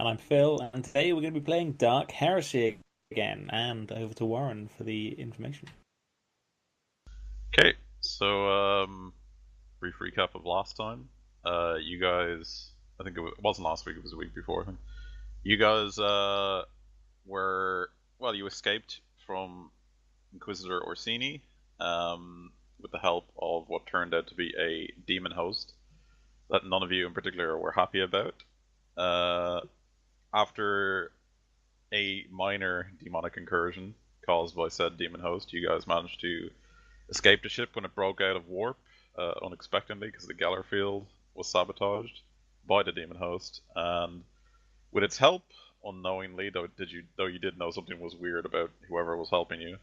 And I'm Phil, and today we're going to be playing Dark Heresy again. And over to Warren for the information. Okay, so brief recap of last time. You guys, I think it wasn't last week; it was the week before. I think you guys were you escaped from Inquisitor Orsini with the help of what turned out to be a demon host that none of you in particular were happy about. Uh, After a minor demonic incursion caused by said demon host, you guys managed to escape the ship when it broke out of warp unexpectedly because the Geller field was sabotaged by the demon host, and with its help, unknowingly, though you did know something was weird about whoever was helping you,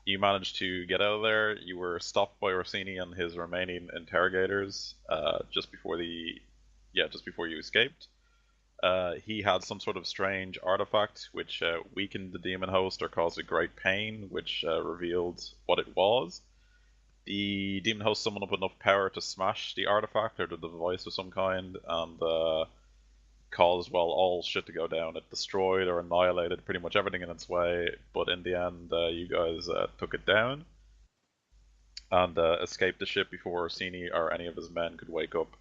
you managed to get out of there. You were stopped by Orsini and his remaining interrogators just before you escaped. He had some sort of strange artifact which weakened the demon host or caused a great pain, which revealed what it was. The demon host summoned up enough power to smash the artifact or the device of some kind, and caused all shit to go down. It destroyed or annihilated pretty much everything in its way, but in the end, you guys took it down and escaped the ship before Orsini or any of his men could wake up.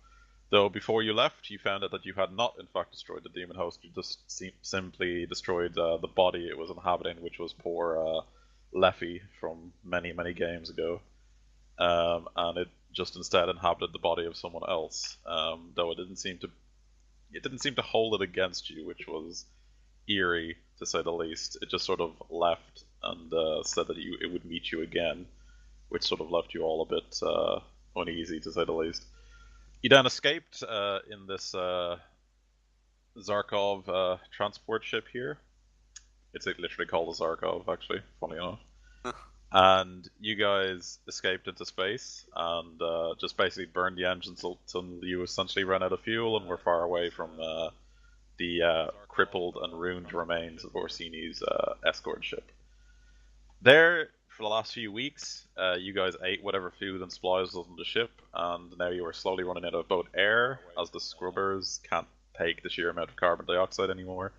Though before you left, you found out that you had not, in fact, destroyed the demon host. You just simply destroyed the body it was inhabiting, which was poor Leffy from many, many games ago. And it just instead inhabited the body of someone else. Though it didn't seem to hold it against you, which was eerie to say the least. It just sort of left and said that it would meet you again, which sort of left you all a bit uneasy to say the least. You then escaped in this Zarkov transport ship here. It's literally called a Zarkov, actually, funny enough. And you guys escaped into space and just basically burned the engines until you essentially ran out of fuel and were far away from the crippled and ruined remains of Orsini's escort ship. There, for the last few weeks, you guys ate whatever food and supplies was on the ship, and now you are slowly running out of both air, as the scrubbers can't take the sheer amount of carbon dioxide anymore,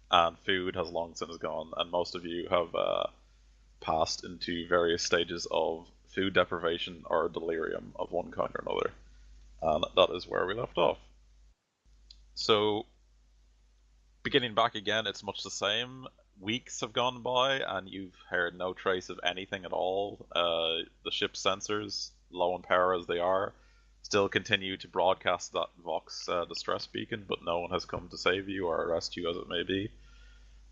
and food has long since gone, and most of you have passed into various stages of food deprivation or delirium of one kind or another. And that is where we left off. So, beginning back again, it's much the same. Weeks have gone by, and you've heard no trace of anything at all. The ship's sensors, low in power as they are, still continue to broadcast that Vox distress beacon, but no one has come to save you or arrest you, as it may be.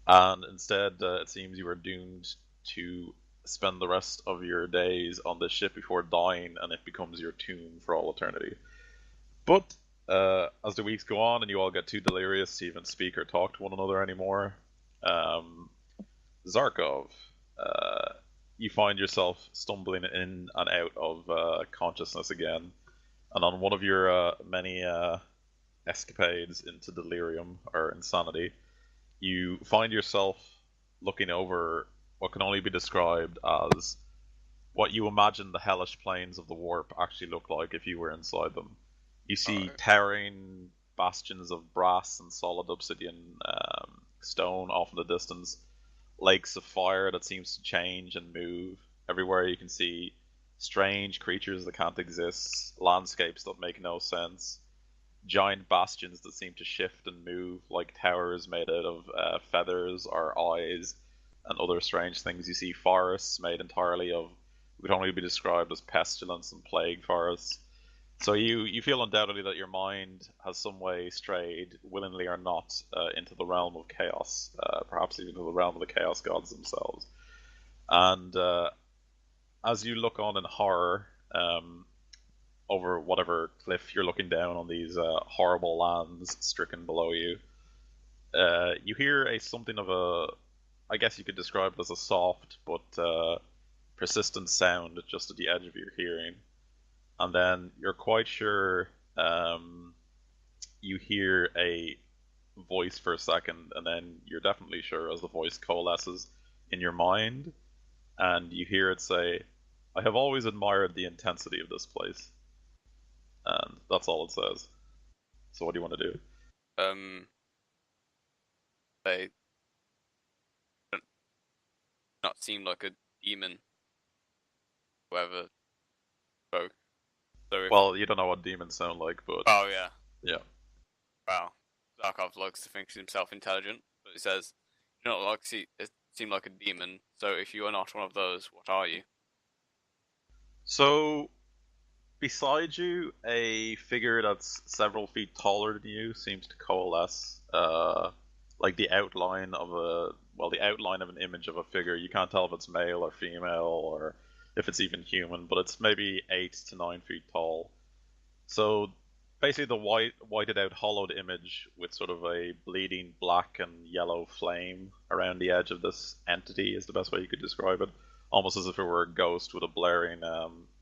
And instead, it seems you are doomed to spend the rest of your days on this ship before dying, and it becomes your tomb for all eternity. But as the weeks go on and you all get too delirious to even speak or talk to one another anymore, Zarkov, you find yourself stumbling in and out of consciousness again, and on one of your many escapades into delirium or insanity, you find yourself looking over what can only be described as what you imagine the hellish plains of the warp actually look like if you were inside them. You see towering bastions of brass and solid obsidian stone off in the distance, lakes of fire that seems to change and move. Everywhere you can see strange creatures that can't exist, landscapes that make no sense, giant bastions that seem to shift and move like towers made out of feathers or eyes and other strange things. You see forests made entirely of what could only be described as pestilence and plague forests. So you feel undoubtedly that your mind has some way strayed, willingly or not, into the realm of chaos, perhaps even to the realm of the chaos gods themselves. And as you look on in horror over whatever cliff you're looking down on these horrible lands stricken below you, you hear something of a, I guess you could describe it as a soft but persistent sound just at the edge of your hearing. And then you're quite sure you hear a voice for a second, and then you're definitely sure as the voice coalesces in your mind, and you hear it say, "I have always admired the intensity of this place." And that's all it says. So what do you want to do? Um, they don't not seem like a demon, whoever spoke. So if Well, you don't know what demons sound like, but oh yeah, yeah. wow, Zarkov likes to think himself intelligent, but he says, "You don't like seem like a demon. So if you are not one of those, what are you?" So beside you, a figure that's several feet taller than you seems to coalesce. Like the outline of the outline of an image of a figure. You can't tell if it's male or female or if it's even human, but it's maybe 8 to 9 feet tall. So basically, the whited out, hollowed image with sort of a bleeding black and yellow flame around the edge of this entity is the best way you could describe it. Almost as if it were a ghost with a blaring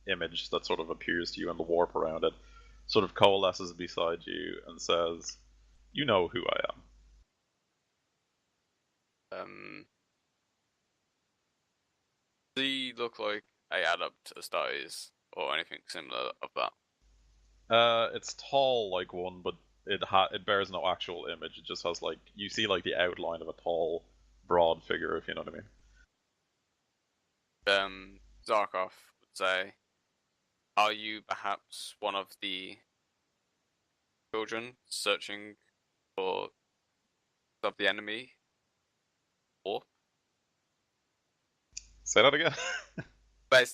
image that sort of appears to you in the warp around it. Sort of coalesces beside you and says, "You know who I am." Um, does he look like a Adaptosties or anything similar of that? It's tall like one, but it bears no actual image. It just has like you see like the outline of a tall, broad figure, if you know what I mean. Zarkov would say, "Are you perhaps one of the children searching for of the enemy?" Or Say that again. I'm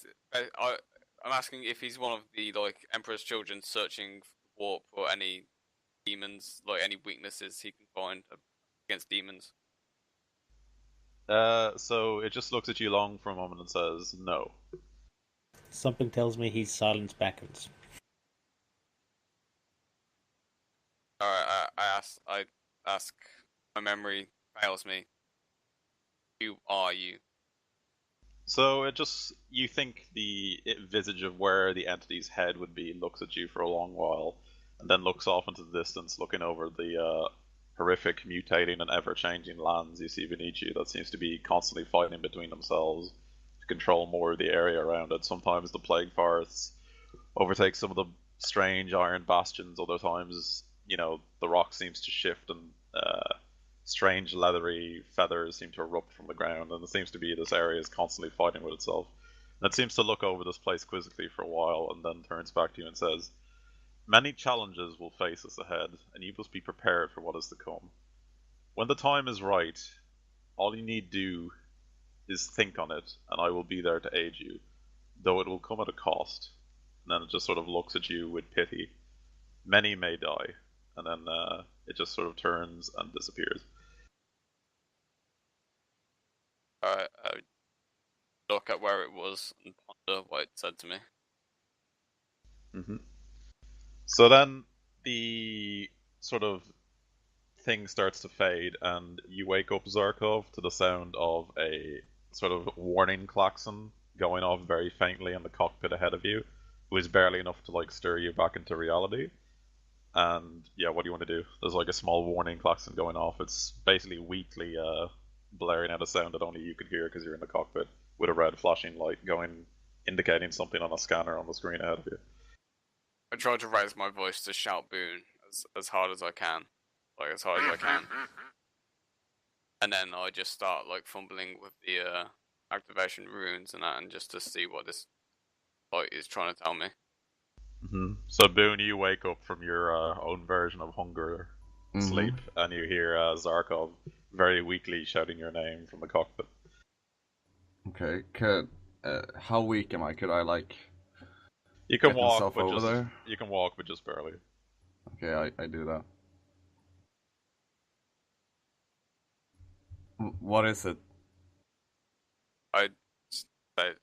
asking if he's one of the like Emperor's children searching for warp or any demons, like any weaknesses he can find against demons. So it just looks at you long for a moment and says, "No." Something tells me he's silence beckons. Alright, I ask, my memory fails me. Who are you? So it just you think the visage of where the entity's head would be looks at you for a long while, and then looks off into the distance, looking over the horrific, mutating, and ever-changing lands you see beneath you that seems to be constantly fighting between themselves to control more of the area around it. Sometimes the plague forests overtake some of the strange iron bastions. Other times, the rock seems to shift and strange leathery feathers seem to erupt from the ground, and it seems to be this area is constantly fighting with itself. And it seems to look over this place quizzically for a while, and then turns back to you and says, "Many challenges will face us ahead, and you must be prepared for what is to come. When the time is right, all you need do is think on it, and I will be there to aid you, though it will come at a cost." And then it just sort of looks at you with pity. "Many may die," and then it just sort of turns and disappears. I look at where it was and ponder what it said to me. hmm So then the sort of thing starts to fade, and you wake up, Zarkov, to the sound of a sort of warning klaxon going off very faintly in the cockpit ahead of you, which is barely enough to like stir you back into reality. And yeah, what do you want to do? There's like a small warning klaxon going off. It's basically weakly blaring out a sound that only you could hear because you're in the cockpit with a red flashing light going, indicating something on a scanner on the screen ahead of you. I try to raise my voice to shout Boone as hard as I can. Like as hard as I can. And then I just start like fumbling with the activation runes and that, and just to see what this light is trying to tell me. So Boone, you wake up from your own version of hunger sleep, and you hear Zarkov very weakly shouting your name from the cockpit. Okay, how weak am I? Could I like You can get walk, myself but over just there? you can walk, but just barely. Okay, I do that. What is it? I say,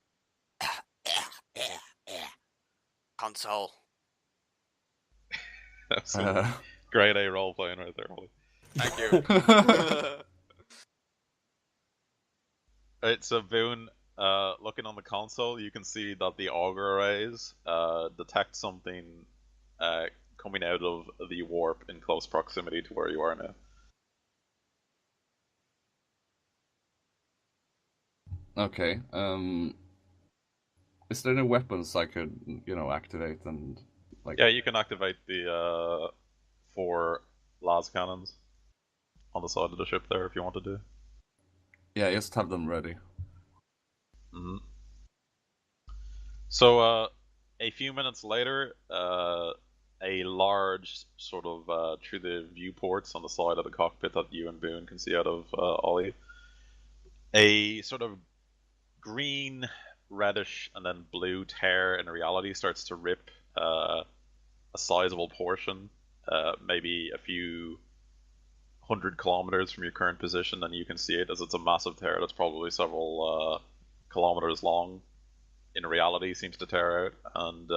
console. That's some grade A role playing right there, Holly. Thank you. Right, so Boone, looking on the console, you can see that the auger arrays detect something coming out of the warp in close proximity to where you are now. Okay. Is there any weapons I could, activate and like? Yeah, you can activate the 4 las cannons on the side of the ship there if you want to do. Yeah, just have them ready. Hmm. So, a few minutes later, a large sort of through the viewports on the side of the cockpit that you and Boone can see out of Ollie, a sort of green, reddish, and then blue tear in reality starts to rip a sizable portion, maybe a few 100 kilometers from your current position, and you can see it as it's a massive tear that's probably several kilometers long. In reality, seems to tear out, and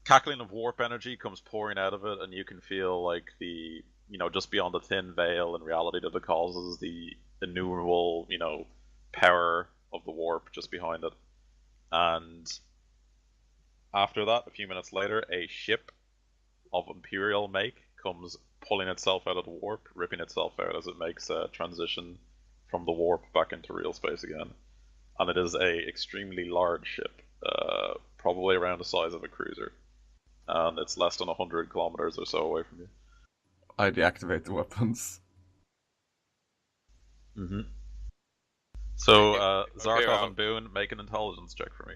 cackling of warp energy comes pouring out of it, and you can feel like the just beyond the thin veil in reality that it causes the innumerable power of the warp just behind it. And after that, a few minutes later, a ship of Imperial make comes pulling itself out of the warp, ripping itself out as it makes a transition from the warp back into real space again. And it is a extremely large ship, probably around the size of a cruiser, and it's less than 100 kilometers or so away from you. I deactivate the weapons. Mm-hmm. So, Okay, Zarkov I'll- and Boone, make an intelligence check for me.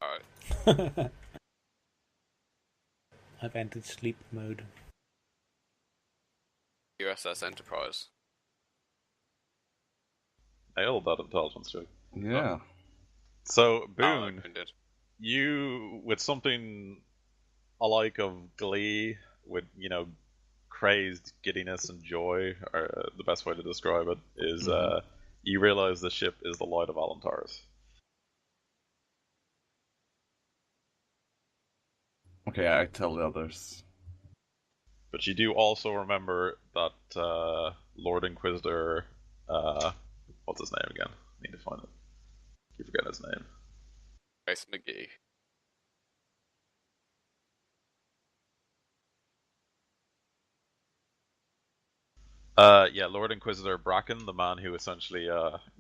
Alright. I've entered sleep mode. USS Enterprise. Nailed that intelligence check. Yeah. So, Oh, Boone, I did. you, with something alike of glee, with, crazed giddiness and joy, or the best way to describe it, is you realize the ship is the Light of Alantars. Okay, I tell the others. But you do also remember that Lord Inquisitor, what's his name again? I need to find it. You forget his name. Grace McGee. Yeah, Lord Inquisitor Bracken, the man who essentially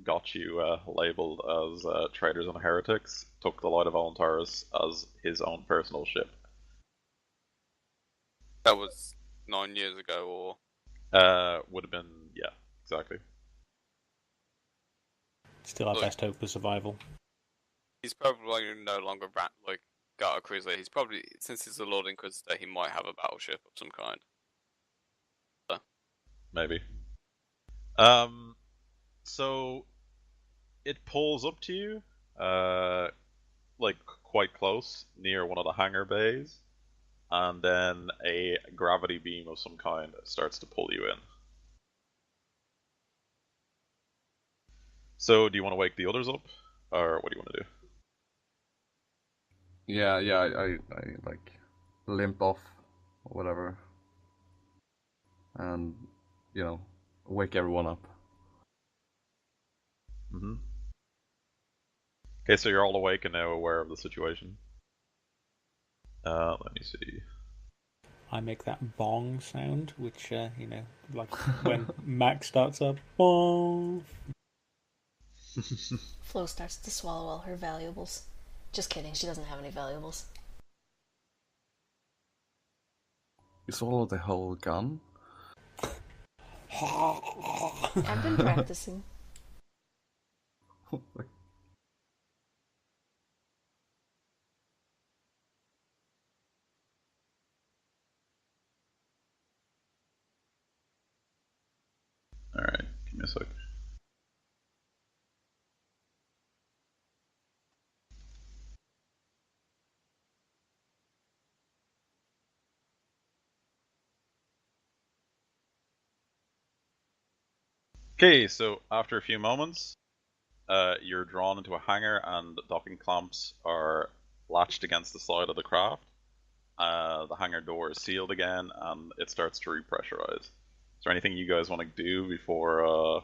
got you labeled as traitors and heretics, took the Light of Alantars as his own personal ship. That was 9 years ago, or Would have been, yeah, exactly. Still our Look. best hope for survival. he's probably no longer got a cruiser. He's probably, since he's the Lord Inquisitor, he might have a battleship of some kind. Maybe. So it pulls up to you, like quite close, near one of the hangar bays, and then a gravity beam of some kind starts to pull you in. So, do you want to wake the others up, or what do you want to do? Yeah, I like limp off or whatever, and wake everyone up. Mm-hmm. Okay, so you're all awake and now aware of the situation. Let me see. I make that bong sound, which, like when Mac starts up. Bong! Flo starts to swallow all her valuables. Just kidding, she doesn't have any valuables. You swallow the whole gun? I've been practicing. Alright, give me a sec. Okay, so after a few moments, you're drawn into a hangar and docking clamps are latched against the side of the craft. The hangar door is sealed again and it starts to repressurize. Is there anything you guys want to do before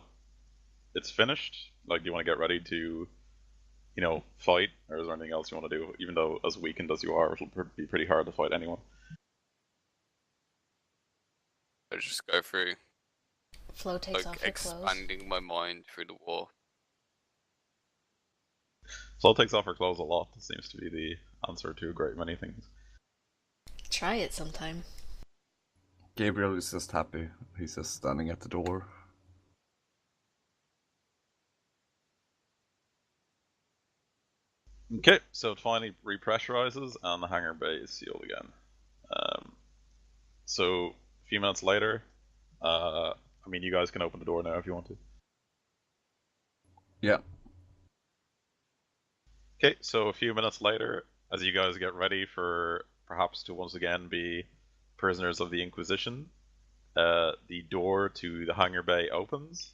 it's finished? Like, do you want to get ready to, fight, or is there anything else you want to do? Even though, as weakened as you are, it'll be pretty hard to fight anyone. I just go through, Flo takes like, off her clothes. expanding my mind through the war. Flo takes off her clothes a lot. That seems to be the answer to a great many things. Try it sometime. Gabriel is just happy. He's just standing at the door. Okay, so it finally repressurizes and the hangar bay is sealed again. So a few minutes later, you guys can open the door now if you want to. Yeah. Okay, so a few minutes later, as you guys get ready for perhaps to once again be prisoners of the Inquisition, the door to the hangar bay opens,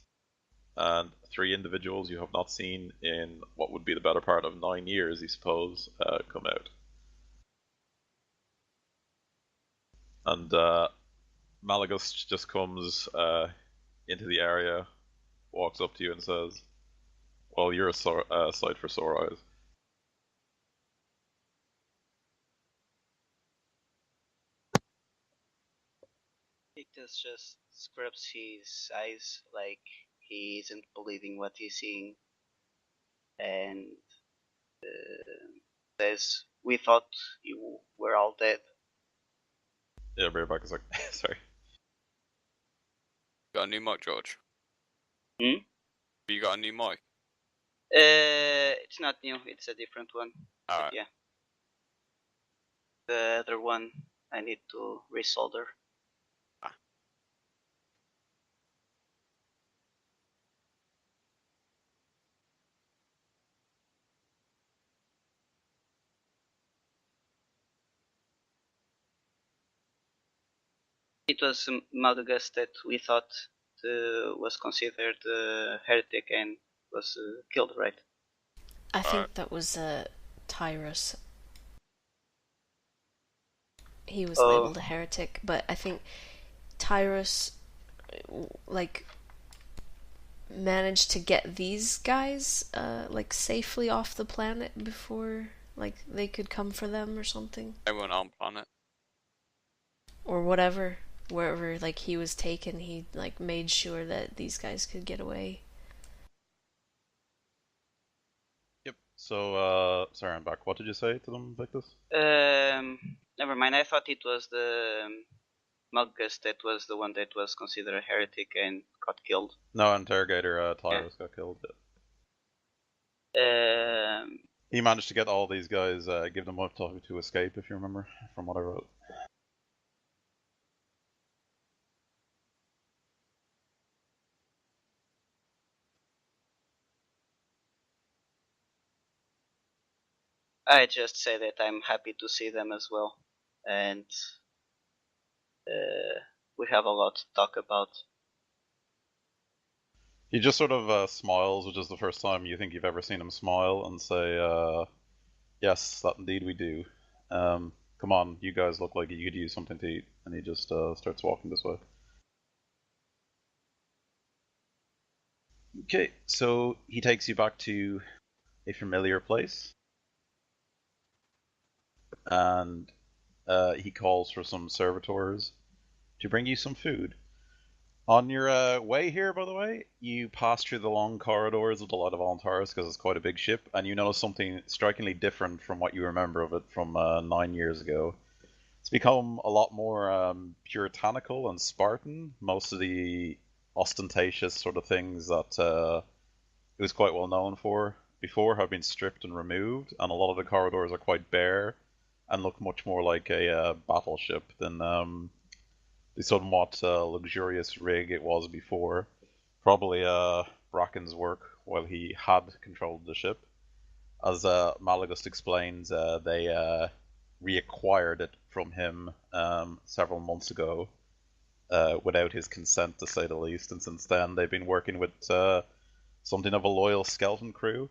and 3 individuals you have not seen in what would be the better part of 9 years, you suppose, come out. And Malagust just comes into the area, walks up to you and says, "Well, you're a sight for sore eyes." Victus just scrubs his eyes like he isn't believing what he's seeing and says, "We thought you were all dead." Yeah, Bareback is like, sorry. Got a new mic, George? Hmm? You got a new mic? It's not new, it's a different one. Alright. Yeah. The other one I need to resolder. It was Malagust that we thought was considered a heretic and was killed, right? I think that was Tyrus. He was labeled a heretic, but I think Tyrus, like, managed to get these guys, like, safely off the planet before, like, they could come for them or something. They weren't on planet. Or whatever. Wherever, like, he was taken, he, like, made sure that these guys could get away. Yep. So, sorry, I'm back. What did you say to them, Victus? Never mind. I thought it was the Malgus that was the one that was considered a heretic and got killed. No, Interrogator Tyrus got killed. He managed to get all these guys, give them enough time to escape, if you remember, from what I wrote. I just say that I'm happy to see them as well, and we have a lot to talk about. He just sort of smiles, which is the first time you think you've ever seen him smile, and say, "Yes, that indeed we do. Come on, you guys look like you could use something to eat." And he just starts walking this way. Okay, so he takes you back to a familiar place, and he calls for some servitors to bring you some food. On your way here, by the way, you pass through the long corridors of the Light of Alantaris because it's quite a big ship, and you notice something strikingly different from what you remember of it from 9 years ago. It's become a lot more puritanical and Spartan. Most of the ostentatious sort of things that it was quite well known for before have been stripped and removed, and a lot of the corridors are quite bare and look much more like a battleship than the somewhat luxurious rig it was before. Probably Bracken's work while he had controlled the ship. As Malagust explains, they reacquired it from him several months ago without his consent, to say the least, and since then they've been working with something of a loyal skeleton crew.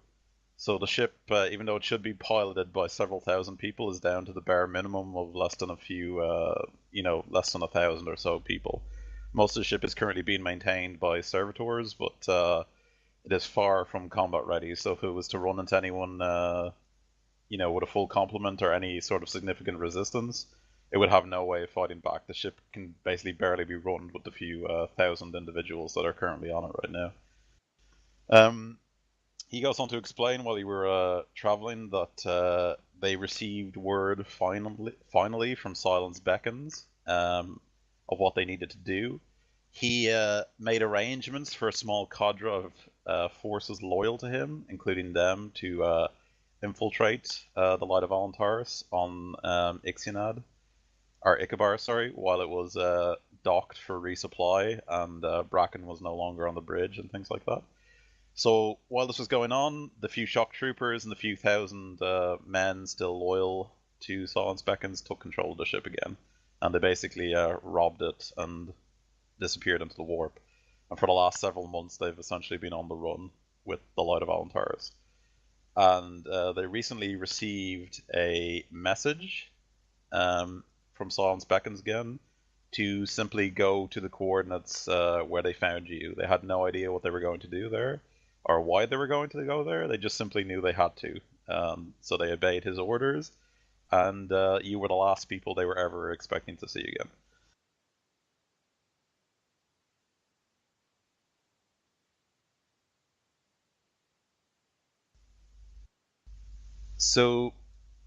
So the ship, even though it should be piloted by several thousand people, is down to the bare minimum of less than a few, less than 1,000 or so people. Most of the ship is currently being maintained by servitors, but it is far from combat ready. So if it was to run into anyone, with a full complement or any sort of significant resistance, it would have no way of fighting back. The ship can basically barely be run with the few thousand individuals that are currently on it right now. He goes on to explain while you were traveling that they received word finally from Silence Beckons. of what they needed to do. He made arrangements for a small cadre of forces loyal to him, including them, to infiltrate the Light of Alantaris on Ixionad, or Ikabar, sorry, while it was docked for resupply and Bracken was no longer on the bridge and things like that. So while this was going on, the few shock troopers and the few thousand men still loyal to Silence Beckons took control of the ship again, and they basically robbed it and disappeared into the warp. And for the last several months, they've essentially been on the run with the Light of Alantaris. And they recently received a message from Silence Beckons again to simply go to the coordinates where they found you. They had no idea what they were going to do there or why they were going to go there. They just simply knew they had to. So they obeyed his orders, and you were the last people they were ever expecting to see again. So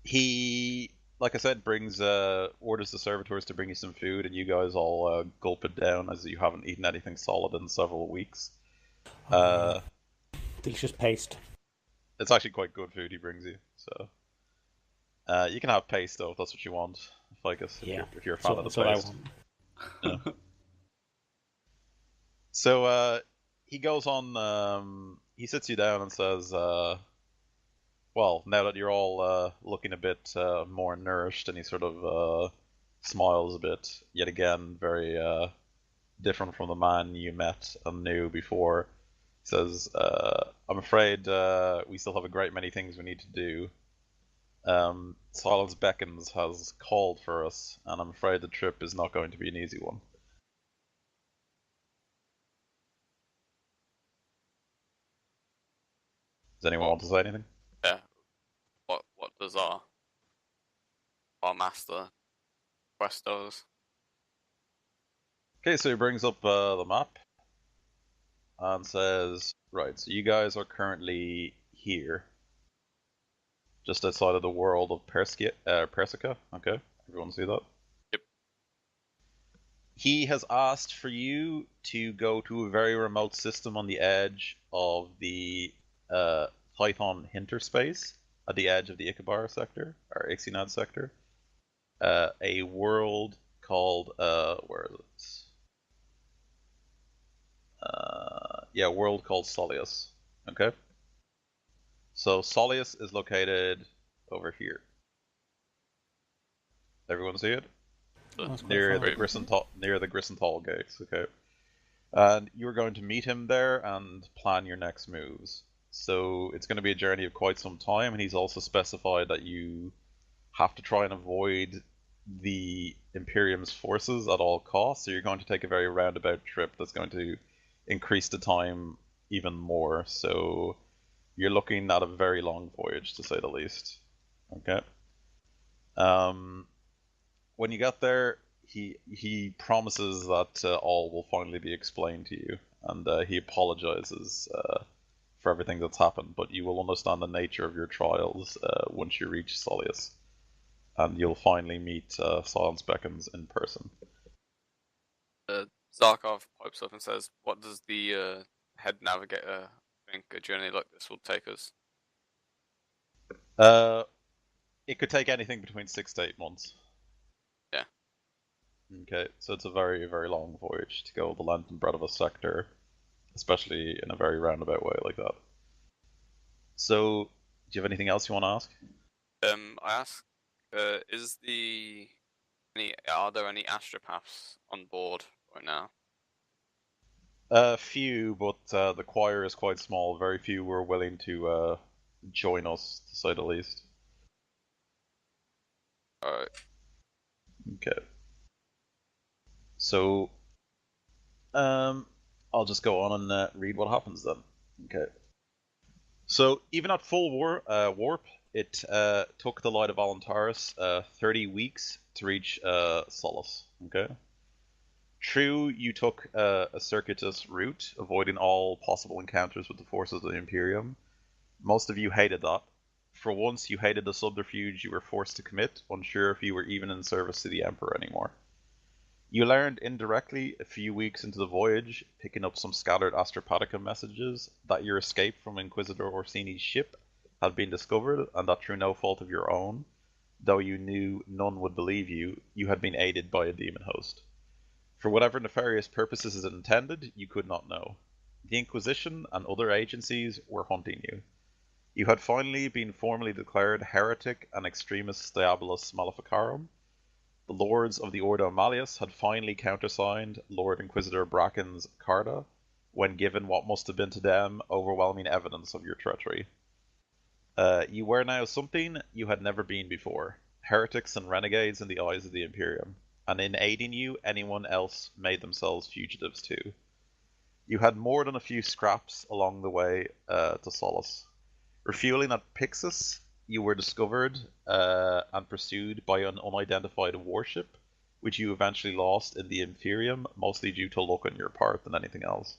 he, like I said, brings orders the servitors to bring you some food, and you guys all gulp it down as you haven't eaten anything solid in several weeks. Delicious paste. It's actually quite good food he brings you, so you can have paste though if that's what you want, Ficus, if you're a fan of the paste. Yeah. So he goes on. He sits you down and says, well, now that you're all looking a bit more nourished, and he sort of smiles a bit, yet again, very different from the man you met and knew before. He says, I'm afraid we still have a great many things we need to do. Silence Beckons has called for us, and I'm afraid the trip is not going to be an easy one. Does anyone want to say anything? Yeah. What does our master quest does? Okay, so he brings up the map and says, right, so you guys are currently here, just outside of the world of Persica. Okay, everyone see that? Yep. He has asked for you to go to a very remote system on the edge of the Python Hinterspace, at the edge of the Ikabar sector, or Ixionad sector. A world called, where is it? A world called Solius. Okay? So Solius is located over here. Everyone see it? Near the Grissenthal gates, okay? And you're going to meet him there and plan your next moves. So it's going to be a journey of quite some time, and he's also specified that you have to try and avoid the Imperium's forces at all costs, so you're going to take a very roundabout trip that's going to increase the time even more. So you're looking at a very long voyage, to say the least. Okay. When you get there, he promises that all will finally be explained to you, and he apologizes for everything that's happened, but you will understand the nature of your trials once you reach Solius, and you'll finally meet Silence Beckons in person. Zarkov pipes up and says, what does the head navigator think a journey like this will take us? It could take anything between 6 to 8 months. Yeah. Okay, so it's a very, very long voyage to go the length and breadth of a sector, especially in a very roundabout way like that. So, do you have anything else you want to ask? I ask, are there any astropaths on board right now? A few, but the choir is quite small. Very few were willing to join us, to say the least. Alright. Okay. So, I'll just go on and read what happens then. Okay. So, even at full warp, it took the Light of Alantaris 30 weeks to reach Solus. Okay. True, you took a circuitous route, avoiding all possible encounters with the forces of the Imperium. Most of you hated that. For once, you hated the subterfuge you were forced to commit, unsure if you were even in service to the Emperor anymore. You learned indirectly a few weeks into the voyage, picking up some scattered Astropatica messages, that your escape from Inquisitor Orsini's ship had been discovered, and that through no fault of your own, though you knew none would believe you, you had been aided by a demon host. For whatever nefarious purposes it intended, you could not know. The Inquisition and other agencies were hunting you. You had finally been formally declared heretic and extremis diabolus maleficarum. The lords of the Ordo Malleus had finally countersigned Lord Inquisitor Bracken's Carta, when given what must have been to them overwhelming evidence of your treachery. You were now something you had never been before, heretics and renegades in the eyes of the Imperium, and in aiding you, anyone else made themselves fugitives too. You had more than a few scraps along the way to Solace. Refueling at Pixis, you were discovered and pursued by an unidentified warship, which you eventually lost in the Imperium, mostly due to luck on your part than anything else.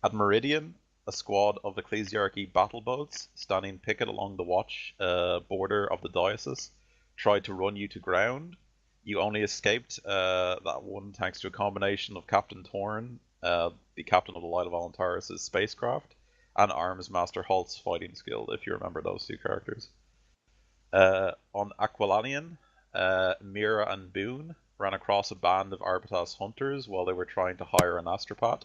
At Meridian, a squad of Ecclesiarchy battle boats, standing picket along the watch border of the diocese, tried to run you to ground. You only escaped that one thanks to a combination of Captain Torn, the captain of the Light of Alantaris' spacecraft, and Arms Master Holt's fighting skill, if you remember those two characters. On Aquilanian, Mira and Boone ran across a band of Arbitas hunters while they were trying to hire an astropath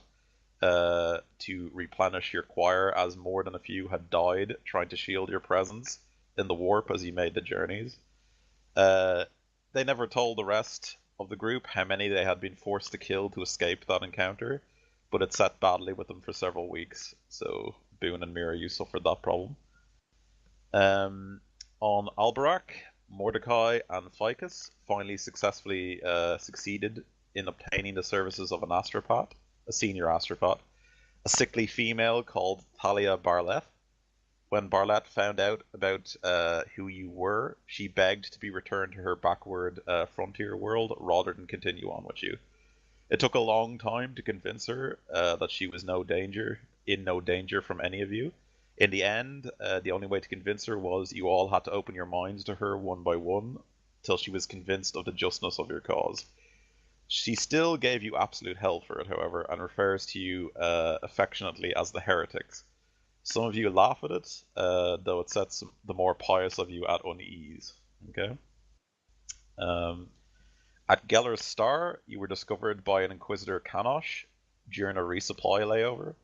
to replenish your choir, as more than a few had died trying to shield your presence in the warp as you made the journeys. They never told the rest of the group how many they had been forced to kill to escape that encounter, but it sat badly with them for several weeks, so Boone and Mira, you suffered that problem. On Albarak, Mordecai and Ficus finally successfully succeeded in obtaining the services of an astropath, a senior astropath, a sickly female called Thalia Barleth. When Barleth found out about who you were, she begged to be returned to her backward frontier world rather than continue on with you. It took a long time to convince her that she was in no danger from any of you. In the end, the only way to convince her was you all had to open your minds to her one by one, till she was convinced of the justness of your cause. She still gave you absolute hell for it, however, and refers to you affectionately as the heretics. Some of you laugh at it, though it sets the more pious of you at unease. Okay. At Geller's Star, you were discovered by an Inquisitor Kanosh during a resupply layover.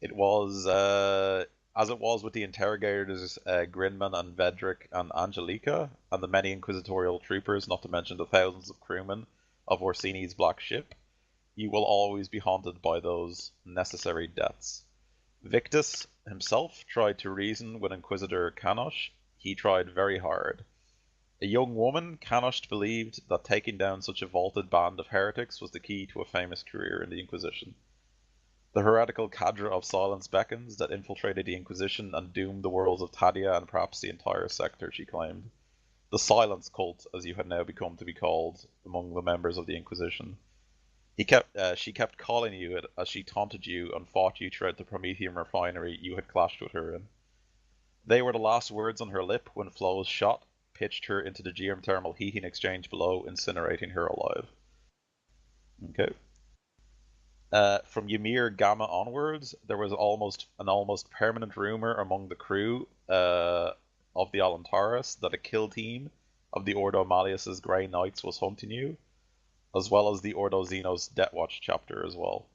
It was, as it was with the interrogators Grinman and Vedrick and Angelica, and the many inquisitorial troopers, not to mention the thousands of crewmen of Orsini's Black Ship, you will always be haunted by those necessary deaths. Victus himself tried to reason with Inquisitor Kanosh. He tried very hard. A young woman, Kanosh believed that taking down such a vaulted band of heretics was the key to a famous career in the Inquisition. The heretical cadre of Silence Beckons that infiltrated the Inquisition and doomed the worlds of Tadia and perhaps the entire sector, she claimed. The Silence Cult, as you had now become to be called among the members of the Inquisition. She kept calling you it as she taunted you and fought you throughout the Prometheum refinery you had clashed with her in. They were the last words on her lip when Flo's shot pitched her into the geothermal heating exchange below, incinerating her alive. Okay. From Ymir Gamma onwards, there was an almost permanent rumor among the crew of the Alantaris that a kill team of the Ordo Malleus' Grey Knights was hunting you, as well as the Ordo Xenos Death Watch chapter as well.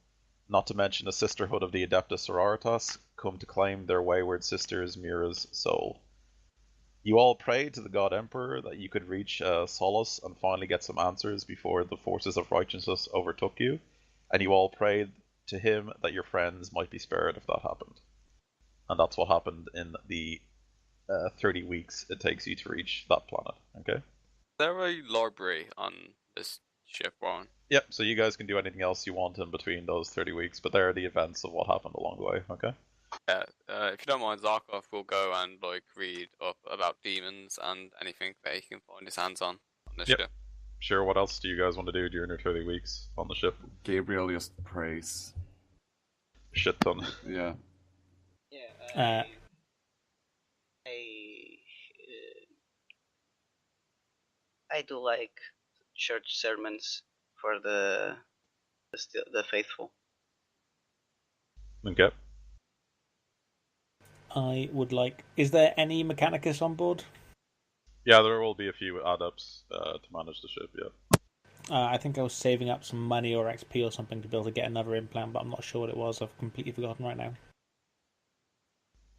Not to mention a sisterhood of the Adeptus Sororitas come to claim their wayward sister's Mira's soul. You all prayed to the God Emperor that you could reach Solace and finally get some answers before the forces of righteousness overtook you, and you all prayed to him that your friends might be spared if that happened. And that's what happened in the 30 weeks it takes you to reach that planet, okay? Is there a library on this ship, Warren? Yep, so you guys can do anything else you want in between those 30 weeks, but there are the events of what happened along the way, okay? Yeah, if you don't mind, Zarkov will go and read up about demons and anything that he can find his hands on this Yep. ship. Sure, what else do you guys want to do during your 30 weeks on the ship? Gabriel just prays. Shit ton. Yeah. Yeah, I do like church sermons for the faithful. Okay. I would like. Is there any Mechanicus on board? Yeah, there will be a few adepts to manage the ship. Yeah. I think I was saving up some money or XP or something to be able to get another implant, but I'm not sure what it was. I've completely forgotten right now.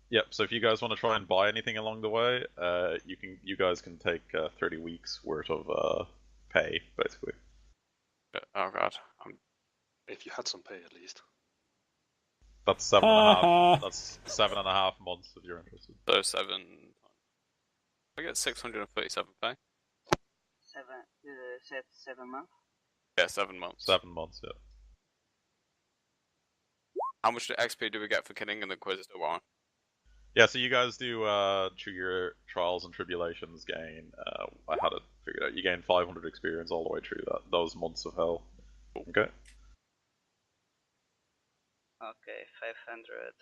Yep. So if you guys want to try and buy anything along the way, you guys can take 30 weeks worth of pay, basically. Oh god. If you had some pay at least. That's 7.5. That's 7.5 months if you're interested. So 7. I get 637 pay. 7 months. Yeah, 7 months. 7 months, yeah. How much XP do we get for killing an Inquisitor one? Yeah, so you guys do through your trials and tribulations gain. I had it figured out. You gain 500 experience all the way through those months of hell. Okay. Okay, 500.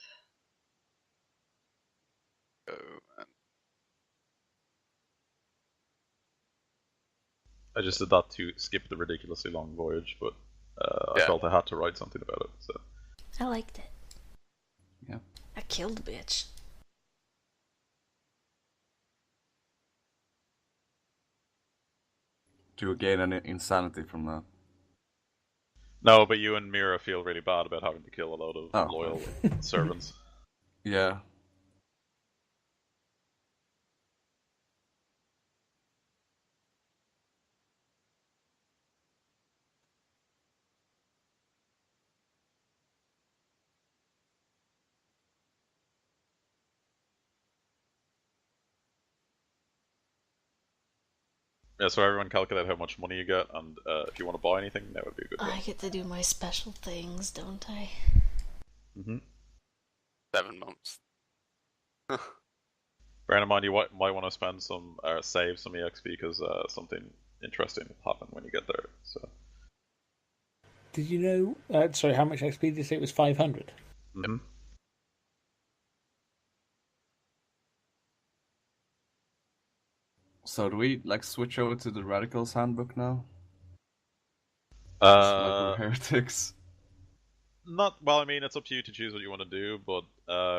Oh, I just did that to skip the ridiculously long voyage, but I Yeah. felt I had to write something about it. So I liked it. Yeah. I killed the bitch. Do you gain any insanity from that? no, but you and Mira feel really bad about having to kill a load of Oh, loyal servants. Yeah. Yeah, so everyone calculate how much money you get, and if you want to buy anything, that would be a good I one. get to do my special things, don't I? Mm-hmm. 7 months. Bearing in mind, you might want to spend some, save some EXP because something interesting will happen when you get there. So. Did you know? Sorry, how much XP did you say it was? 500. Mm-hmm. So do we like switch over to the Radicals handbook now? Just like we're heretics. Not well. I mean, it's up to you to choose what you want to do, but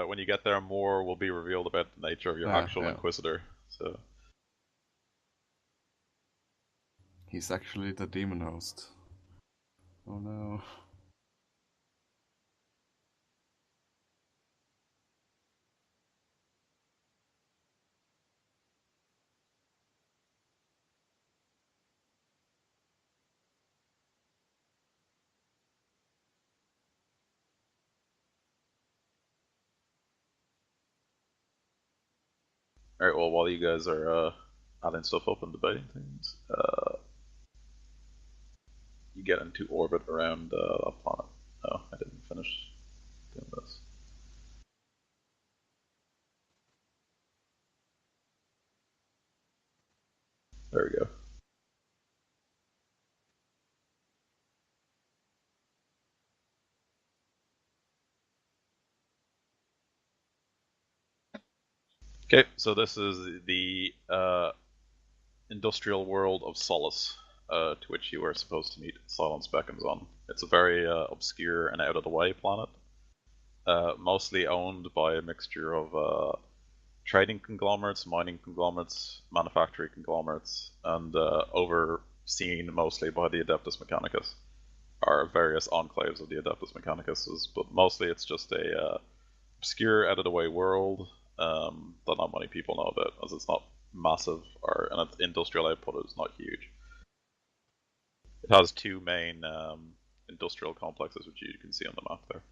when you get there, more will be revealed about the nature of your actual Inquisitor. So He's actually the demon host. Oh no. all right. Well, while you guys are adding stuff up and debating things, you get into orbit around that planet. No, I didn't finish doing this. There we go. Okay, so this is the industrial world of Solace, to which you are supposed to meet Silence Beckons on. It's a very obscure and out-of-the-way planet, mostly owned by a mixture of trading conglomerates, mining conglomerates, manufacturing conglomerates, and overseen mostly by the Adeptus Mechanicus, or various enclaves of the Adeptus Mechanicus, but mostly it's just a obscure, out-of-the-way world that not many people know about, as it's not massive, and its industrial output is not huge. It has two main industrial complexes, which you can see on the map there.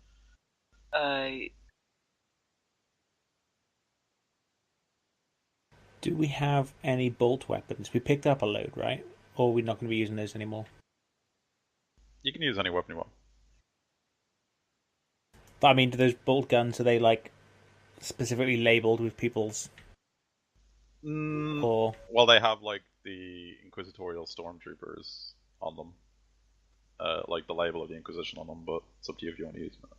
Do we have any bolt weapons? We picked up a load, right? Or are we not going to be using those anymore? You can use any weapon you want. But I mean, do those bolt guns, are they like specifically labelled with people's? Or well, they have like the Inquisitorial Stormtroopers on them, like the label of the Inquisition on them. But it's up to you if you want to use them.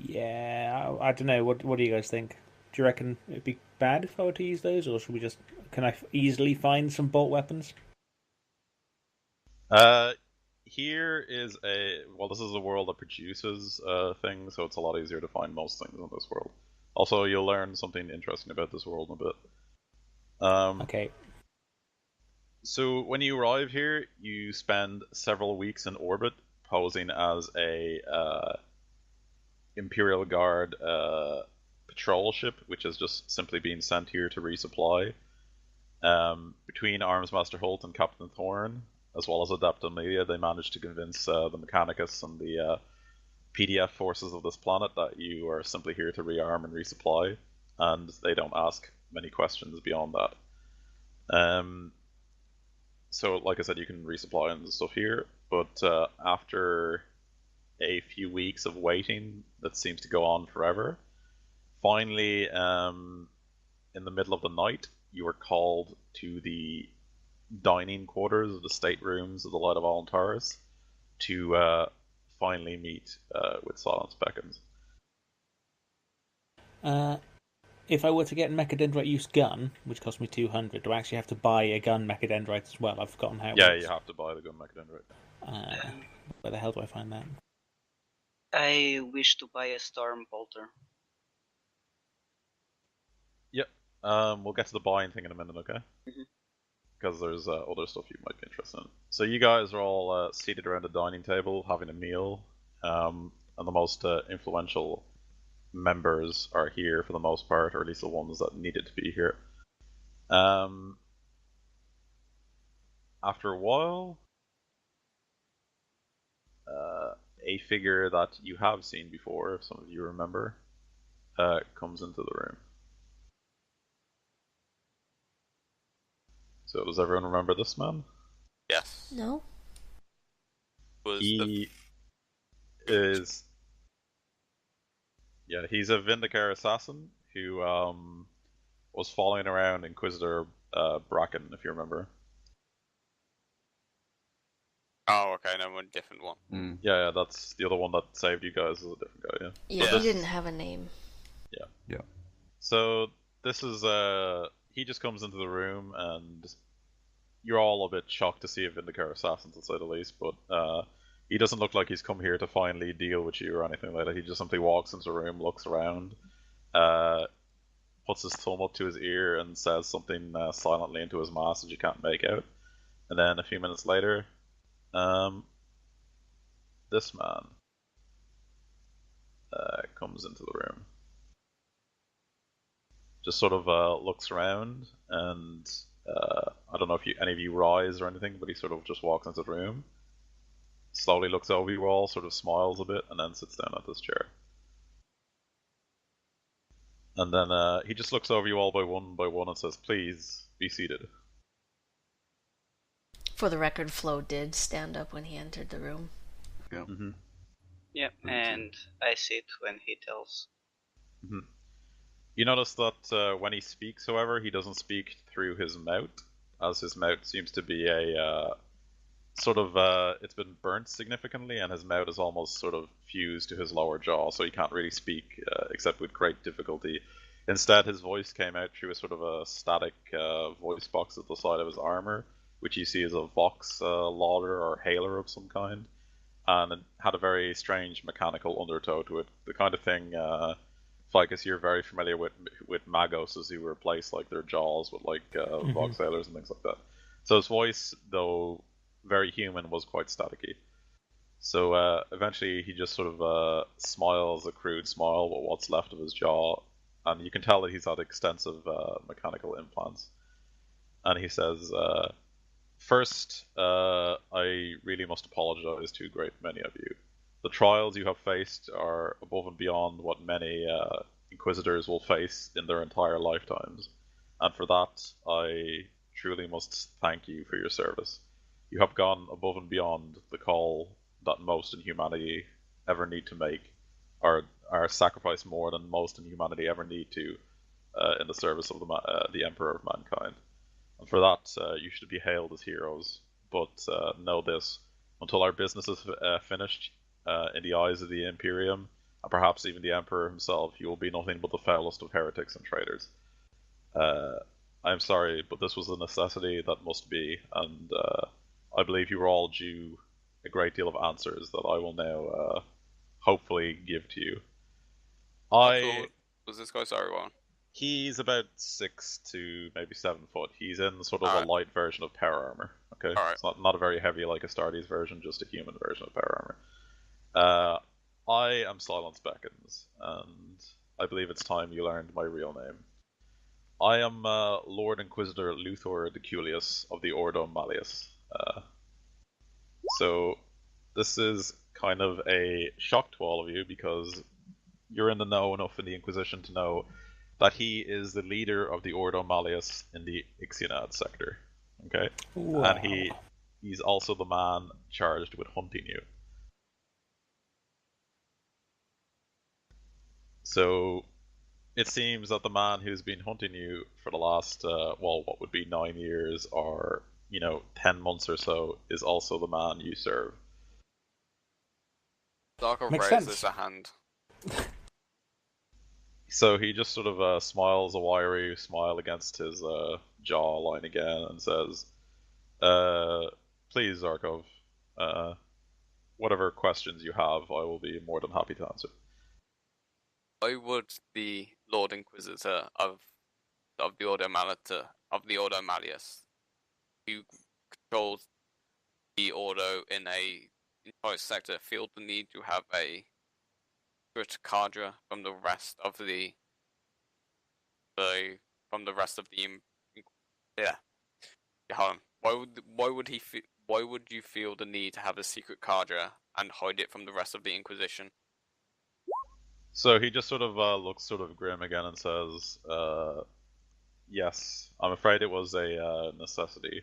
yeah, I don't know. What do you guys think? Do you reckon it'd be bad if I were to use those, or should we just? Can I easily find some bolt weapons? Here is this is a world that produces things, so it's a lot easier to find most things in this world. Also, you'll learn something interesting about this world in a bit. Okay. So when you arrive here, you spend several weeks in orbit, posing as a Imperial Guard patrol ship, which has just simply been sent here to resupply. Between Armsmaster Holt and Captain Thorn, as well as Adepta Media, they managed to convince the Mechanicus and the PDF forces of this planet that you are simply here to rearm and resupply, and they don't ask many questions beyond that. So, like I said, you can resupply and stuff here, but after a few weeks of waiting that seems to go on forever, finally, in the middle of the night, you are called to the dining quarters of the staterooms of the Light of Alentaris to finally meet with Silence Beckons. If I were to get Mechadendrite use gun, which cost me 200, do I actually have to buy a gun Mechadendrite as well? I've forgotten how it Yeah, works. you have to buy the gun Mechadendrite. Where the hell do I find that? I wish to buy a Storm Bolter. Yep. We'll get to the buying thing in a minute, okay? Mhm. Because there's other stuff you might be interested in. So you guys are all seated around a dining table having a meal, and the most influential members are here for the most part, or at least the ones that needed to be here. After a while, a figure that you have seen before, if some of you remember, comes into the room. So does everyone remember this man? Yes. No? He is... Yeah, he's a Vindicar assassin who was following around Inquisitor Bracken, if you remember. Oh, okay, no, one different one. Mm. Yeah, that's the other one that saved you guys is a different guy, yeah. Yeah, Yeah. he didn't have a name. Yeah. So this is he just comes into the room and you're all a bit shocked to see a Vindicar assassin, to say the least, but he doesn't look like he's come here to finally deal with you or anything like that. He just simply walks into the room, looks around, puts his thumb up to his ear and says something silently into his mask that you can't make out. And then a few minutes later, this man comes into the room. Just sort of looks around, and I don't know if any of you rise or anything, but he sort of just walks into the room, slowly looks over you all, sort of smiles a bit, and then sits down at this chair. And then he just looks over you all by one and says, "Please be seated." For the record, Flo did stand up when he entered the room. Yeah. Mm-hmm. Yep, and I sit when he tells. Mm-hmm. You notice that when he speaks, however, he doesn't speak through his mouth, as his mouth seems to be a sort of it's been burnt significantly, and his mouth is almost sort of fused to his lower jaw, so he can't really speak except with great difficulty. Instead, his voice came out through a sort of a static voice box at the side of his armor, which you see as a vox lauder or hailer of some kind, and it had a very strange mechanical undertow to it. The kind of thing, Ficus, you're very familiar with Magos, who replace like their jaws with like vox hailers and things like that. So his voice, though very human, was quite staticky. So eventually he just sort of smiles a crude smile with what's left of his jaw, and you can tell that he's had extensive mechanical implants. And he says, "First, I really must apologize to a great many of you. The trials you have faced are above and beyond what many Inquisitors will face in their entire lifetimes, and for that I truly must thank you for your service. You have gone above and beyond the call that most in humanity ever need to make, or sacrifice more than most in humanity ever need to in the service of the Emperor of Mankind. And for that, you should be hailed as heroes. But know this, until our business is finished, in the eyes of the Imperium, and perhaps even the Emperor himself, you will be nothing but the foulest of heretics and traitors. I'm sorry, but this was a necessity that must be, and I believe you were all due a great deal of answers that I will now hopefully give to you. How tall was this guy? Sorry, one. He's about 6 to maybe 7 foot. He's in sort of a Alright. light version of power armor. Okay, Alright. it's not a very heavy like Astartes version, just a human version of power armor. I am Silence Beckons, and I believe it's time you learned my real name. I am Lord Inquisitor Luthor Deculius of the Ordo Malleus. So this is kind of a shock to all of you because you're in the know enough in the Inquisition to know that he is the leader of the Ordo Malleus in the Ixionad sector. Okay? Wow. And he's also the man charged with hunting you. So it seems that the man who's been hunting you for the last, what would be 9 years or, 10 months or so, is also the man you serve. Darkov Makes raises sense. a hand. So he just sort of smiles a wiry smile against his jawline again and says, please, Zarkov, whatever questions you have, I will be more than happy to answer. I would the Lord Inquisitor of the Ordo Malleus, who controls the Ordo in a entire sector, feel the need to have a secret cadre from the rest of the yeah. Why would you feel the need to have a secret cadre and hide it from the rest of the Inquisition? So he just sort of looks sort of grim again and says, yes, I'm afraid it was a necessity.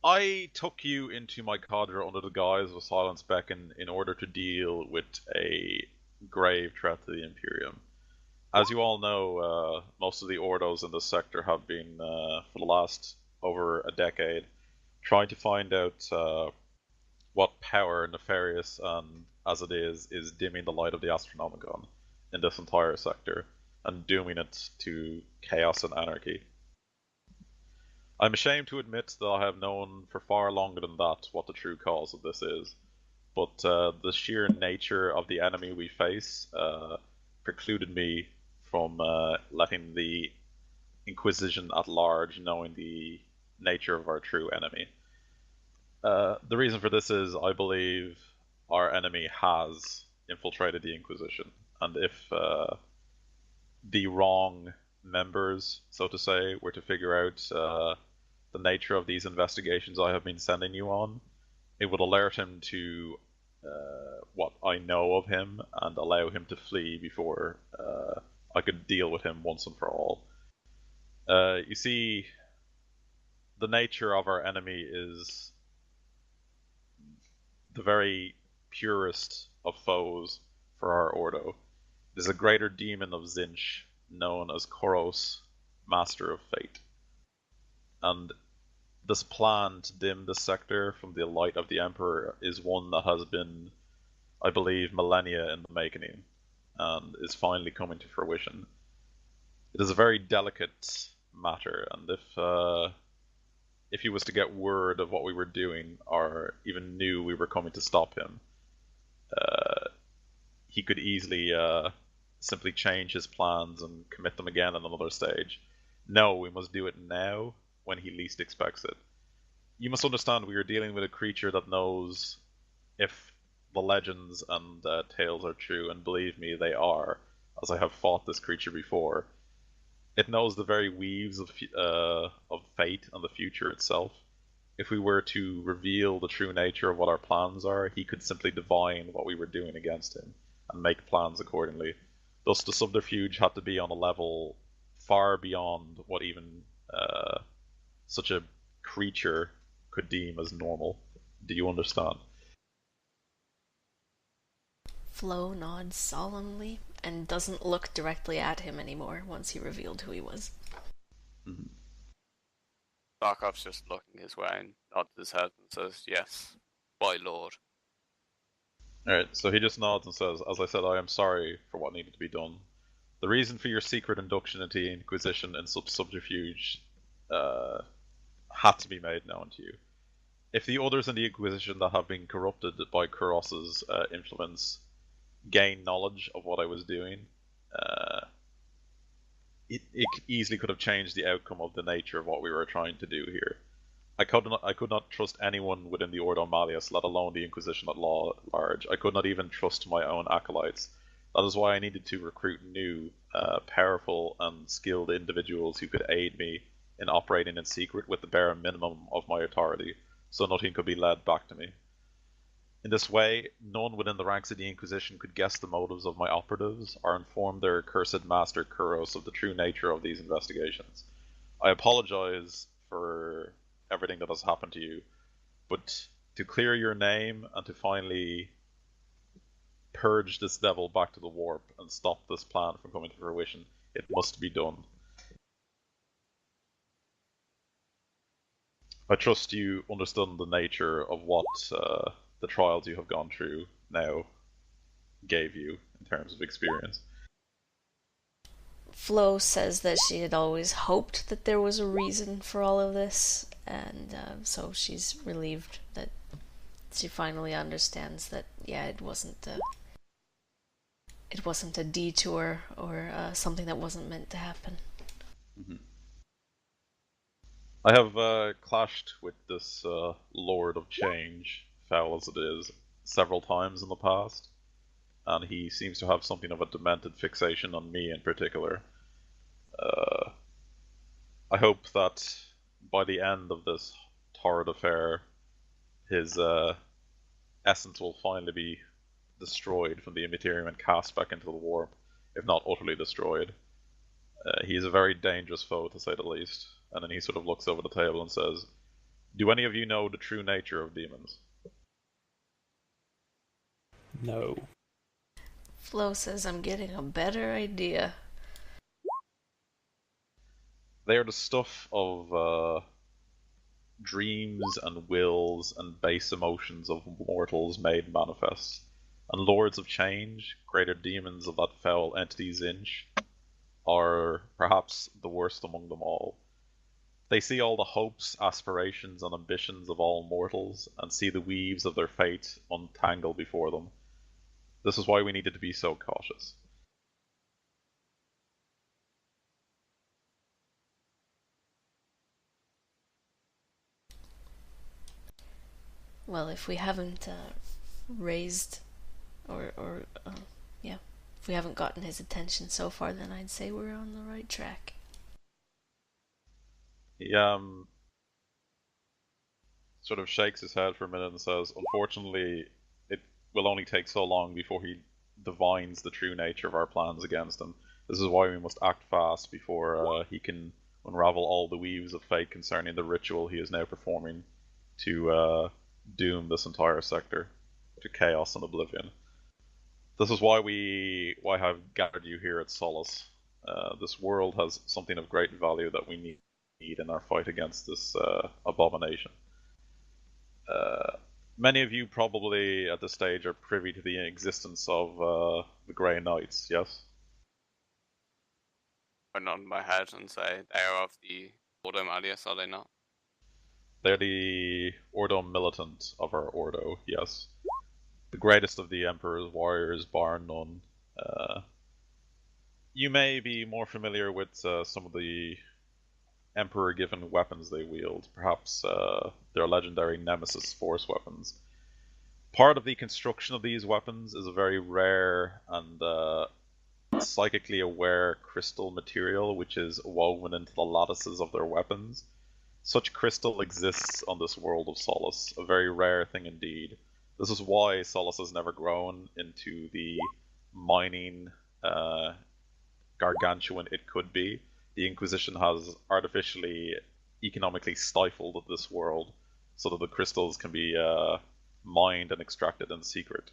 I took you into my cadre under the guise of Silence Beacon in order to deal with a grave threat to the Imperium. As you all know, most of the Ordos in this sector have been, for the last over a decade, trying to find out what power, nefarious as it is dimming the light of the Astronomicon in this entire sector and dooming it to chaos and anarchy. I'm ashamed to admit that I have known for far longer than that what the true cause of this is, but the sheer nature of the enemy we face precluded me from letting the Inquisition at large knowing the nature of our true enemy. The reason for this is I believe our enemy has infiltrated the Inquisition, and if the wrong members, so to say, were to figure out the nature of these investigations I have been sending you on, it would alert him to what I know of him and allow him to flee before I could deal with him once and for all. You see, the nature of our enemy is the very purest of foes for our Ordo. It is a greater demon of Zinch, known as Koros, Master of Fate. And this plan to dim the sector from the light of the Emperor is one that has been, I believe, millennia in the making, and is finally coming to fruition. It is a very delicate matter, and if he was to get word of what we were doing, or even knew we were coming to stop him, he could easily simply change his plans and commit them again in another stage. No, we must do it now, when he least expects it. You must understand we are dealing with a creature that knows if the legends and tales are true, and believe me, they are, as I have fought this creature before. It knows the very weaves of fate and the future itself. If we were to reveal the true nature of what our plans are, he could simply divine what we were doing against him and make plans accordingly. Thus, the subterfuge had to be on a level far beyond what even such a creature could deem as normal. Do you understand? Flo nods solemnly and doesn't look directly at him anymore once he revealed who he was. Mm-hmm. Barkov's just looking his way and nods his head and says, "Yes, my lord." Alright, so he just nods and says, "As I said, I am sorry for what needed to be done. The reason for your secret induction into the Inquisition and subterfuge had to be made known to you. If the others in the Inquisition that have been corrupted by Kuros's influence gain knowledge of what I was doing, it easily could have changed the outcome of the nature of what we were trying to do here. I could not trust anyone within the Ordo Malleus, let alone the Inquisition at large. I could not even trust my own acolytes. That is why I needed to recruit new, powerful and skilled individuals who could aid me in operating in secret with the bare minimum of my authority, so nothing could be led back to me. In this way, none within the ranks of the Inquisition could guess the motives of my operatives or inform their accursed master Kuros of the true nature of these investigations. I apologize for everything that has happened to you, but to clear your name and to finally purge this devil back to the warp and stop this plan from coming to fruition, it must be done. I trust you understand the nature of what the trials you have gone through now gave you in terms of experience. Flo says that she had always hoped that there was a reason for all of this, and so she's relieved that she finally understands that, yeah, it wasn't a detour or something that wasn't meant to happen. Mm-hmm. I have clashed with this Lord of Change, foul as it is, several times in the past, and he seems to have something of a demented fixation on me in particular. I hope that by the end of this torrid affair, his essence will finally be destroyed from the Immaterium and cast back into the warp, if not utterly destroyed. He is a very dangerous foe, to say the least. And then he sort of looks over the table and says, "Do any of you know the true nature of demons?" No. Flo says, I'm getting a better idea. They are the stuff of dreams and wills and base emotions of mortals made manifest. And lords of change, greater demons of that foul entity Zinch, are perhaps the worst among them all. They see all the hopes, aspirations, and ambitions of all mortals, and see the weaves of their fate untangle before them. This is why we needed to be so cautious. Well, if we haven't raised if we haven't gotten his attention so far, then I'd say we're on the right track. He sort of shakes his head for a minute and says, "Unfortunately, it will only take so long before he divines the true nature of our plans against him. This is why we must act fast before he can unravel all the weaves of fate concerning the ritual he is now performing to doom this entire sector to chaos and oblivion. This is why I've gathered you here at Solace. This world has something of great value that we need in our fight against this abomination. Many of you probably at this stage are privy to the existence of the Grey Knights, yes?" I nod my head and say, they are of the Ordo Malleus, are they not? They're the Ordo Militant of our Ordo, yes. The greatest of the Emperor's warriors, bar none. You may be more familiar with some of the Emperor-given weapons they wield, perhaps their legendary Nemesis Force weapons. Part of the construction of these weapons is a very rare and psychically aware crystal material which is woven into the lattices of their weapons. Such crystal exists on this world of Solace, a very rare thing indeed. This is why Solace has never grown into the mining gargantuan it could be. The Inquisition has artificially, economically stifled this world so that the crystals can be mined and extracted in secret.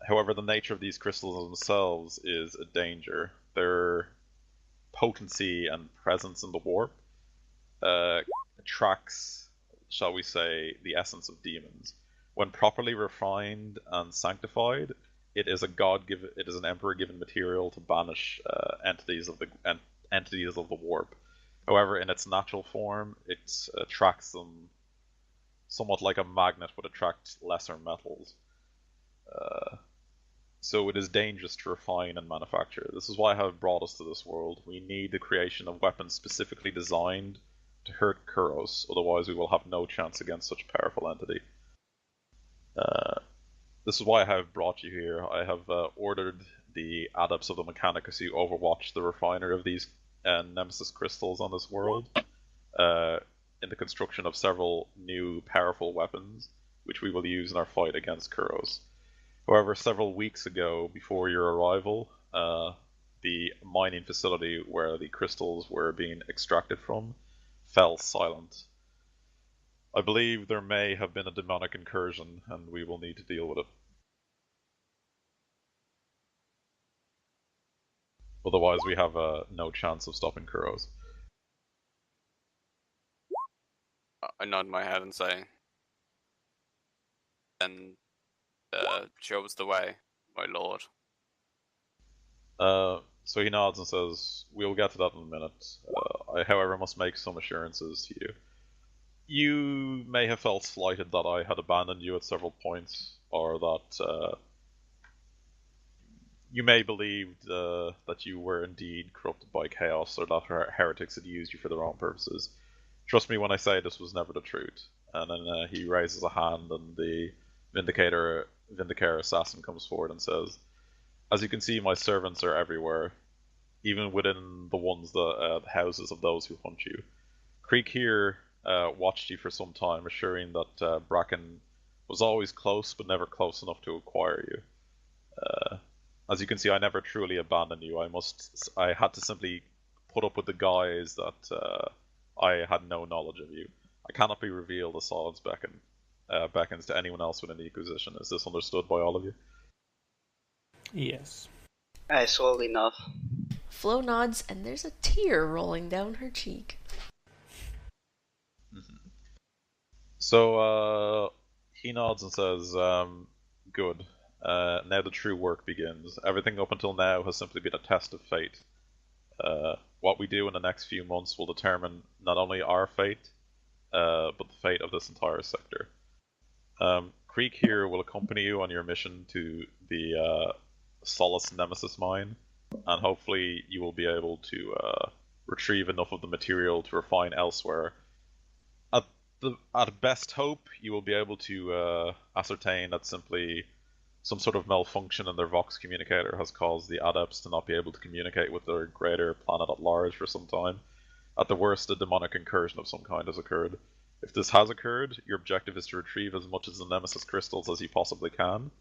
However, the nature of these crystals themselves is a danger. Their potency and presence in the warp attracts, shall we say, the essence of demons. When properly refined and sanctified, it is an emperor-given material to banish entities of the warp. However, in its natural form, it attracts them somewhat like a magnet would attract lesser metals. So it is dangerous to refine and manufacture. This is why I have brought us to this world. We need the creation of weapons specifically designed to hurt Kuros, otherwise we will have no chance against such a powerful entity. This is why I have brought you here. I have ordered the adepts of the Mechanicus who overwatch the refiner of these Nemesis crystals on this world in the construction of several new powerful weapons, which we will use in our fight against Kuros. However, several weeks ago, before your arrival, the mining facility where the crystals were being extracted from fell silent. I believe there may have been a demonic incursion, and we will need to deal with it. Otherwise, we have no chance of stopping Kuros. I nod my head and say, "Then show us the way, my lord." So he nods and says, "We'll get to that in a minute. I, however, must make some assurances to you. You may have felt slighted that I had abandoned you at several points, or that you may believe that you were indeed corrupted by chaos, or that heretics had used you for their own purposes. Trust me when I say this was never the truth." And then he raises a hand, and the Vindicator assassin comes forward and says, "As you can see, my servants are everywhere, even within the houses of those who hunt you. Creek here watched you for some time, assuring that Bracken was always close, but never close enough to acquire you. As you can see, I never truly abandoned you. I had to simply put up with the guise that I had no knowledge of you. I cannot be revealed as silence beckons to anyone else within the Inquisition. Is this understood by all of you?" Yes. I slowly nod. Flo nods, and there's a tear rolling down her cheek. Mm-hmm. So he nods and says, "Good. Now the true work begins. Everything up until now has simply been a test of fate. What we do in the next few months will determine not only our fate, but the fate of this entire sector. Creek here will accompany you on your mission to the Solace Nemesis mine, and hopefully you will be able to retrieve enough of the material to refine elsewhere. At best hope, you will be able to ascertain that simply some sort of malfunction in their Vox communicator has caused the adepts to not be able to communicate with their greater planet at large for some time. At the worst, a demonic incursion of some kind has occurred. If this has occurred, your objective is to retrieve as much of the Nemesis crystals as you possibly can,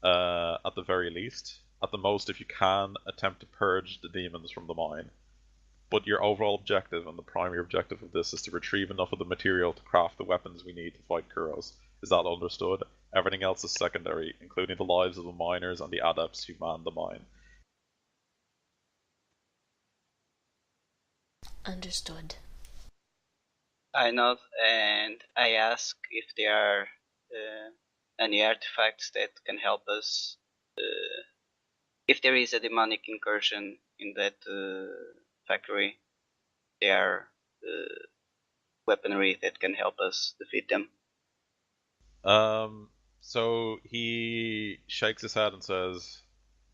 at the very least. At the most, if you can, attempt to purge the demons from the mine. But your overall objective, and the primary objective of this, is to retrieve enough of the material to craft the weapons we need to fight Kuros. Is that understood? Everything else is secondary, including the lives of the miners and the adepts who man the mine." Understood. I nod and I ask if there are any artifacts that can help us. If there is a demonic incursion in that factory, there are weaponry that can help us defeat them. So he shakes his head and says,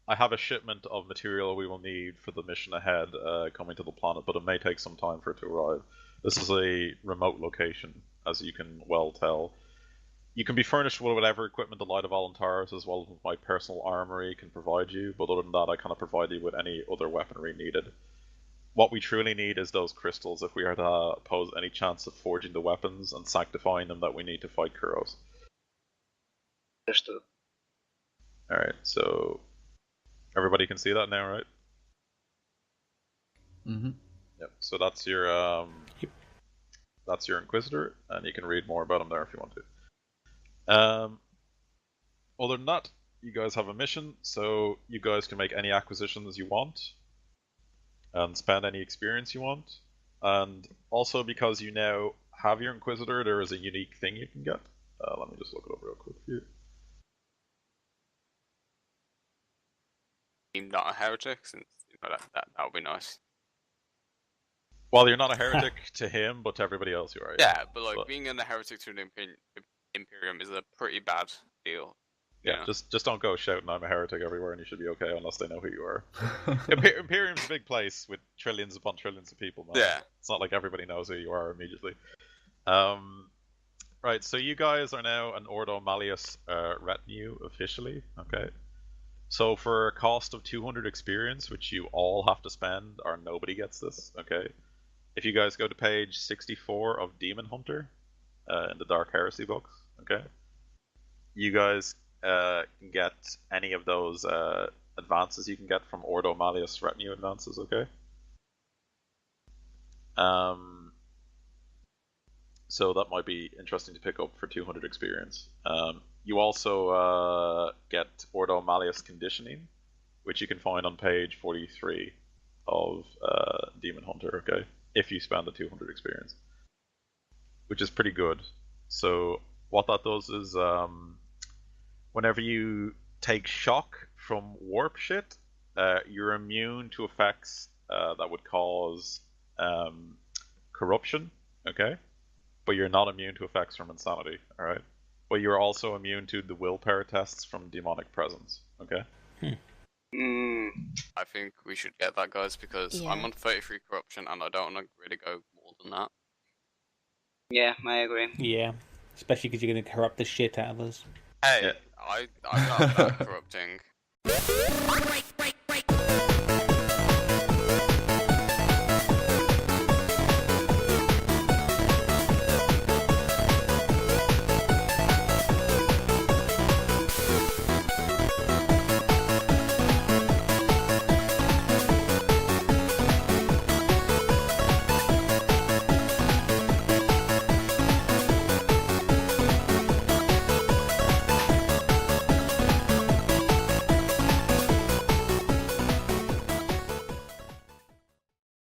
"I have a shipment of material we will need for the mission ahead coming to the planet, but it may take some time for it to arrive. This is a remote location, as you can well tell. You can be furnished with whatever equipment the Light of Alantaris, as well as my personal armory, can provide you, but other than that, I cannot provide you with any other weaponry needed. What we truly need is those crystals if we are to pose any chance of forging the weapons and sanctifying them that we need to fight Kuros." Understood. Alright, so everybody can see that now, right? Mm-hmm. Yep. So that's your Inquisitor, and you can read more about him there if you want to. Other than that, you guys have a mission, so you guys can make any acquisitions you want, and spend any experience you want. And also, because you now have your Inquisitor, there is a unique thing you can get. Let me just look it up real quick for you. I'm not a heretic, since that would be nice. Well, you're not a heretic to him, but to everybody else you are. Yeah, but like So, being in the heretic to the Imperium is a pretty bad deal. yeah, Yeah. just don't go shouting I'm a heretic everywhere, and you should be okay unless they know who you are. Imperium's a big place with trillions upon trillions of people, man. Yeah. It's not like everybody knows who you are immediately. Right, so you guys are now an Ordo Malleus retinue officially, okay? So for a cost of 200 experience, which you all have to spend, or nobody gets this, okay? If you guys go to page 64 of Demon Hunter in the Dark Heresy books, okay? You guys can get any of those advances you can get from Ordo Malleus retinue advances, okay? So that might be interesting to pick up for 200 experience. You also get Ordo Malleus conditioning, which you can find on page 43 of Demon Hunter, okay? If you spend the 200 experience, which is pretty good. So what that does is whenever you take shock from warp shit, you're immune to effects that would cause corruption, okay? But you're not immune to effects from insanity, alright? But you're also immune to the willpower tests from demonic presence, okay? I think we should get that, guys, because Yeah. I'm on 33 corruption and I don't want to really go more than that. Yeah, I agree. Yeah, especially because you're going to corrupt the shit out of us. Hey, Yeah. I'm not that corrupting.